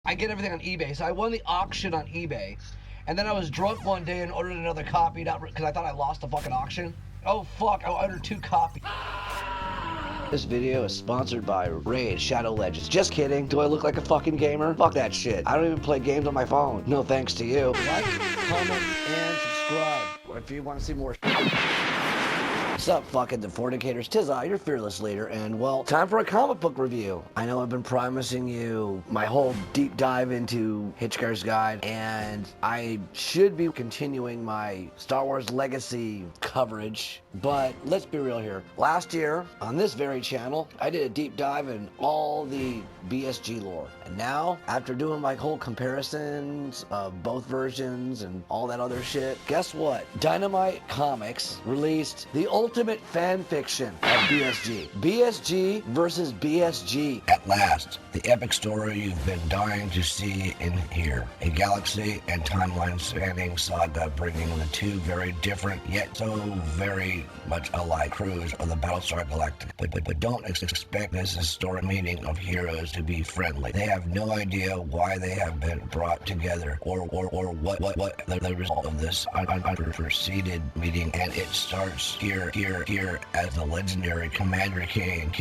I get everything on eBay. So I won the auction on eBay. And then I was drunk one day and ordered another copy because I thought I lost the fucking auction. Oh fuck, I ordered 2 copies. This video is sponsored by Raid Shadow Legends. Just kidding. Do I look like a fucking gamer? Fuck that shit. I don't even play games on my phone. No thanks to you. Like, comment, and subscribe. If you want to see more. What's up, fucking the fornicators? Tis I, your fearless leader, and well, time for a comic book review. I know I've been promising you my whole deep dive into Hitchhiker's Guide, and I should be continuing my Star Wars Legacy coverage, but let's be real here. Last year, on this very channel, I did a deep dive in all the BSG lore, and now, after doing my whole comparisons of both versions and all that other shit, guess what? Dynamite Comics released the ultimate fan fiction of BSG. BSG versus BSG. At last, the epic story you've been dying to see and hear. A galaxy and timeline spanning saga bringing the two very different yet so very much alike crews of the Battlestar Galactica. But don't expect this story meeting of heroes to be friendly. They have no idea why they have been brought together or what the result of this unpreceded meeting, and it starts here as the legendary Commander Cain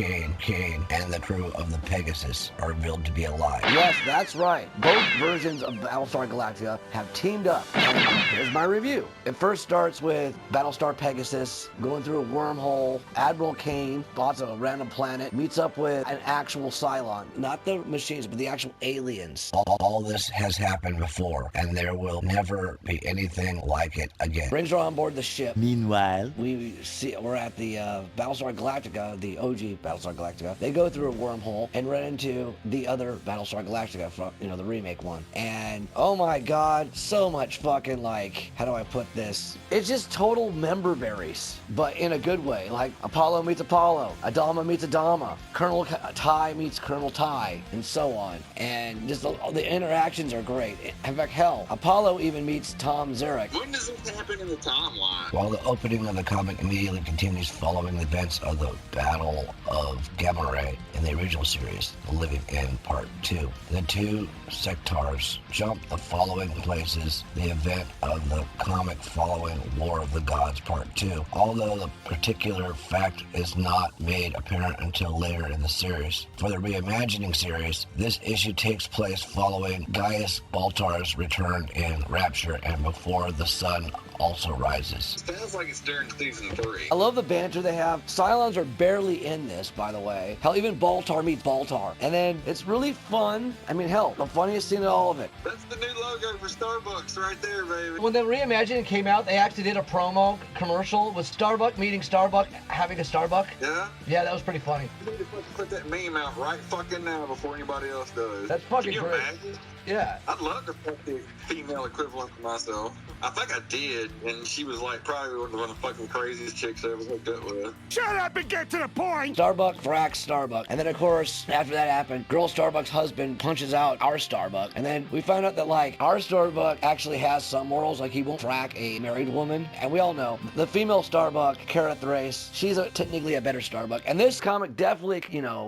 and the crew of the Pegasus are revealed to be alive. Yes, that's right. Both versions of Battlestar Galactica have teamed up. And here's my review. It first starts with Battlestar Pegasus going through a wormhole. Admiral Cain spots a random planet, meets up with an actual Cylon. Not the machines, but the actual aliens. All this has happened before, and there will never be anything like it again. Brings her on board the ship. Meanwhile, we're at the Battlestar Galactica, the OG Battlestar Galactica. They go through a wormhole and run into the other Battlestar Galactica from, the remake one. And oh my god, so much fucking, like, how do I put this? It's just total member berries, but in a good way. Like Apollo meets Apollo, Adama meets Adama, Colonel Ty meets Colonel Ty, and so on. And just the interactions are great. In fact, hell, Apollo even meets Tom Zarek. When does this happen in the timeline? While the opening of the comic immediately continues following the events of the Battle of Gamma Ray in the original series, The Living End Part 2. The two sectors jump the following places, the event of the comic following War of the Gods Part 2, although the particular fact is not made apparent until later in the series. For the reimagining series, this issue takes place following Gaius Baltar's return in Rapture and before the sun also rises. Sounds like it's during season 3. I love the banter they have. Cylons are barely in this, by the way. Hell, even Baltar meets Baltar. And then it's really fun. I mean, hell, the funniest scene in all of it. That's the new logo for Starbucks right there, baby. When the reimagining came out, they actually did a promo commercial with Starbuck meeting Starbuck, having a Starbuck. Yeah? Yeah, that was pretty funny. You need to fucking put that meme out right fucking now before anybody else does. That's fucking Can you great. imagine? Yeah. I'd love to fuck the female equivalent of myself. I think I did, and she was like probably one of the fucking craziest chicks I ever hooked up with. Shut up and get to the point! Starbuck fracks Starbuck. And then, of course, after that happened, girl Starbuck's husband punches out our Starbuck. And then we find out that, like, our Starbuck actually has some morals, like he won't frack a married woman. And we all know the female Starbuck, Kara Thrace, she's technically a better Starbuck. And this comic definitely,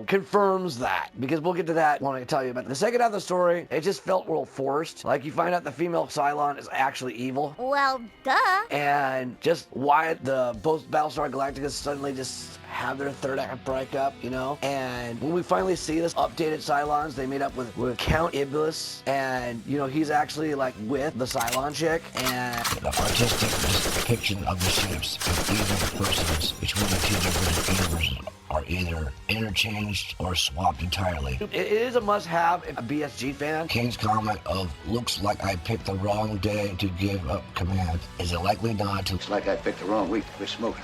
confirms that. Because we'll get to that when I tell you about it. The second half of the story, it just felt real forced. Like, you find out the female Cylon is actually evil. Well, duh. And just why both Battlestar Galacticas suddenly just have their third act breakup, And when we finally see this updated Cylons, they made up with Count Iblis, and, he's actually, like, with the Cylon chick, and the artistic depiction of the ships and even persons between the two different universes are either interchanged or swapped entirely. It is a must-have if a BSG fan. Kane's comment of, looks like I picked the wrong day to give up command, is a likely nod to, Looks like I picked the wrong week to quit smoking.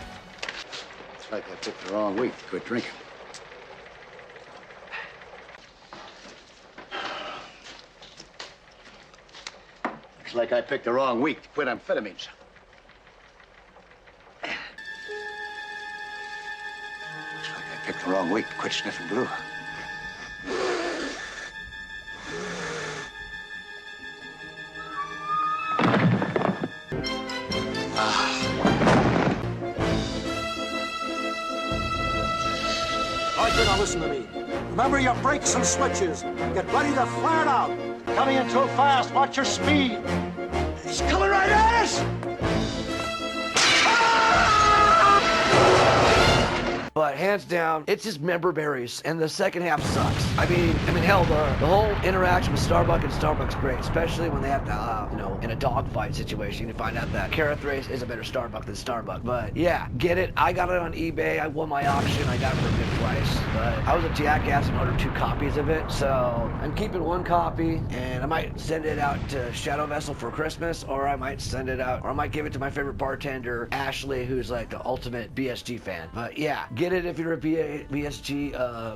Looks like I picked the wrong week to quit drinking. Looks like I picked the wrong week to quit amphetamines. Picked the wrong week to quit sniffing glue. All right, now listen to me. Remember your brakes and switches. Get ready to flare it out. Coming in too fast. Watch your speed. He's coming right at us! But hands down, it's just member berries, and the second half sucks. I mean, hell, the whole interaction with Starbuck and Starbuck's great, especially when they have to, in a dogfight situation, you find out that Kara Thrace is a better Starbuck than Starbuck. But yeah, get it. I got it on eBay. I won my auction. I got it for a good price. But I was a jackass and ordered 2 copies of it, so I'm keeping 1 copy, and I might send it out to Shadow Vessel for Christmas, or I might send it out, or I might give it to my favorite bartender, Ashley, who's like the ultimate BSG fan. But yeah, get it if you're a BSG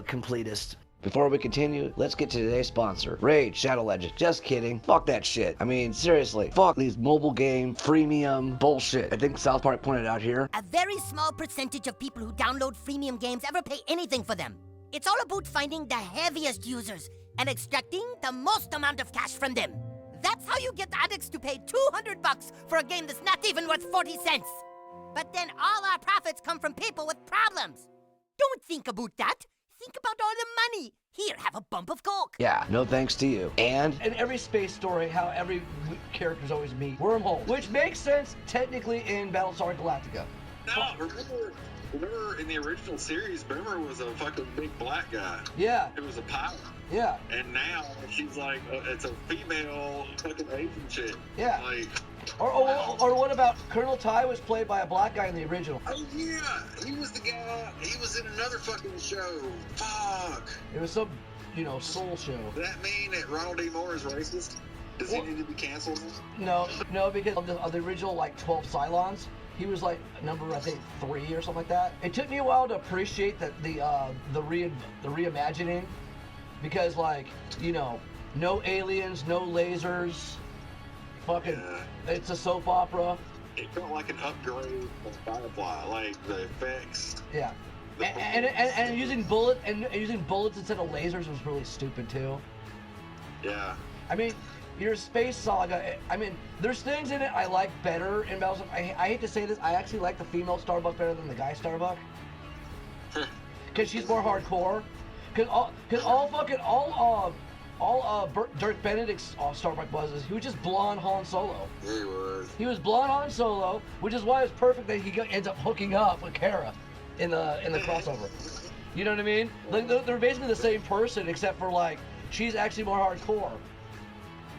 completist. Before we continue, let's get to today's sponsor, Raid Shadow Legends. Just kidding. Fuck that shit. I mean, seriously. Fuck these mobile game freemium bullshit. I think South Park pointed out here. A very small percentage of people who download freemium games ever pay anything for them. It's all about finding the heaviest users and extracting the most amount of cash from them. That's how you get addicts to pay $200 for a game that's not even worth 40 cents. But then all our profits come from people with problems. Don't think about that. Think about all the money. Here, have a bump of coke. Yeah, no thanks to you. And in every space story, how every characters always meet wormholes, which makes sense technically in Battlestar Galactica. No, remember in the original series, Boomer was a fucking big black guy. Yeah. It was a pilot. Yeah. And now she's like, it's a female fucking Asian chick. Yeah. Like. Or what about Colonel Ty was played by a black guy in the original? Oh yeah, he was the guy. He was in another fucking show. Fuck. It was some, soul show. Does that mean that Ronald D. Moore is racist? Does he need to be canceled? No, because of the original 12 Cylons, he was number I think 3 or something like that. It took me a while to appreciate that the reimagining, because no aliens, no lasers. Fucking, it's a soap opera. It felt like an upgrade of Firefly, like the effects. Yeah, and using bullets instead of lasers was really stupid too. Yeah. I mean, your space saga. I mean, there's things in it I like better in Battlestar. I hate to say this, I actually like the female Starbuck better than the guy Starbuck. Cause she's more hardcore. All Dirk Benedict's Starbuck was is he was just blonde Han Solo. He was. He was blonde Han Solo, which is why it's perfect that he ends up hooking up with Kara in the crossover. You know what I mean? They're basically the same person, except for she's actually more hardcore.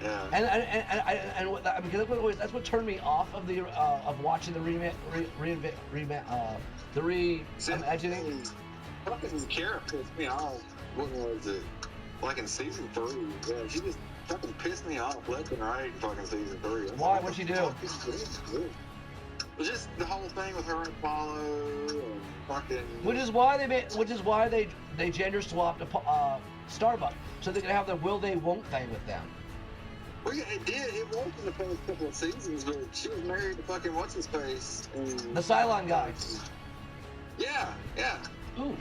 Yeah. And that's what turned me off of watching the reimagining. Fucking Kara pissed me off. What was it? Like in season 3, yeah, she just fucking pissed me off left and right in fucking season 3. Why? What'd she do? It was just the whole thing with her and Apollo and fucking. Which is why they gender swapped Starbuck, so they could have the will they won't thing with them. Well, yeah, it did. It was in the first couple of seasons, but she was married to fucking what's his face. The Cylon guy. Yeah. Ooh.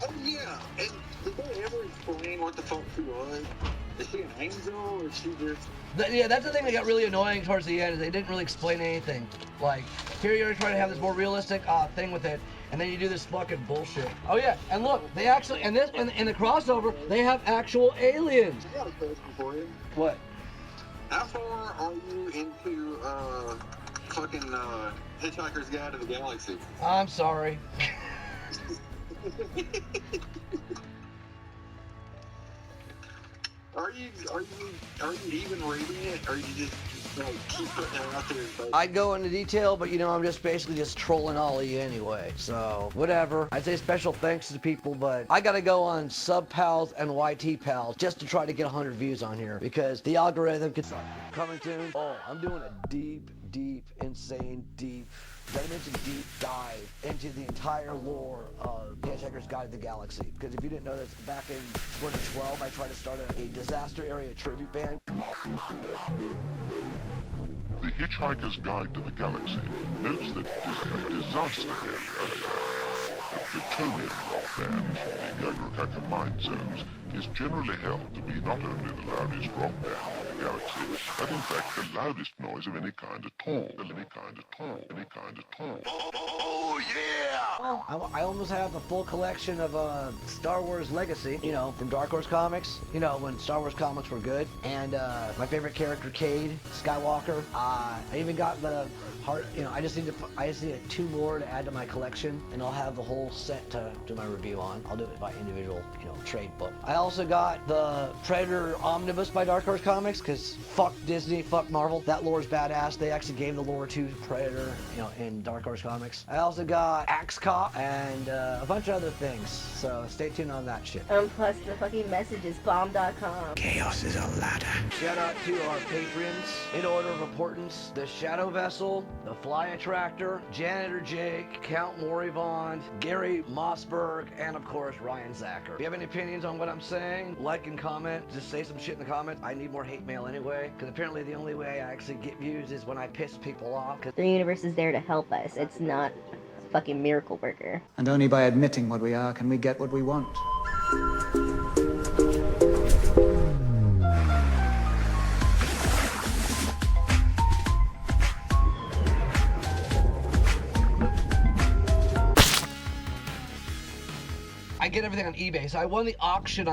Oh yeah, and did they ever explain what the fuck she was? Is she an angel, or is she just... That's the thing that got really annoying towards the end, is they didn't really explain anything. Here you're trying to have this more realistic thing with it, and then you do this fucking bullshit. Oh yeah, and look, they actually, in the crossover, they have actual aliens. I got a question for you. What? How far are you into, fucking, Hitchhiker's Guide to the Galaxy? I'm sorry. Are you even reading it, or you just keep putting it out there? I'd go into detail, but I'm just basically just trolling all of you anyway, so whatever. I'd say special thanks to people, but I gotta go on Sub Pals and YT Pals just to try to get 100 views on here, because the algorithm can suck. Coming soon. Oh, I'm doing a deep, insane, deep dive into the entire lore of Hitchhiker's Guide to the Galaxy. Because if you didn't know this, back in 2012, I tried to start a disaster area tribute band. The Hitchhiker's Guide to the Galaxy notes that a disaster area, the Plutonian rock band, the Galactica mine zones, is generally held to be not only the loudest rock band in the galaxy, but in fact the loudest noise of any kind at all. Oh yeah! I almost have the full collection of Star Wars Legacy, you know, from Dark Horse Comics, you know, when Star Wars comics were good. And my favorite character, Cade Skywalker. I even got the heart, you know, I just need 2 more to add to my collection, and I'll have the whole set to do my review on. I'll do it by individual, you know, trade book. I also got the Predator Omnibus by Dark Horse Comics, because fuck Disney, fuck Marvel. That lore's badass. They actually gave the lore to Predator, you know, in Dark Horse Comics. I also got Axe Cop and a bunch of other things, so stay tuned on that shit. Plus the fucking message is bomb.com. Chaos is a ladder. Shout out to our patrons, in order of importance, the Shadow Vessel, the Fly Attractor, Janitor Jake, Count Morivond, Gary Mossberg, and of course Ryan Zacher. If you have any opinions on what I'm saying, like and comment. Just say some shit in the comments. I need more hate mail anyway, because apparently the only way I actually get views is when I piss people off. The universe is there to help us. It's not a fucking miracle worker. And only by admitting what we are can we get what we want. I get everything on eBay, so I won the auction on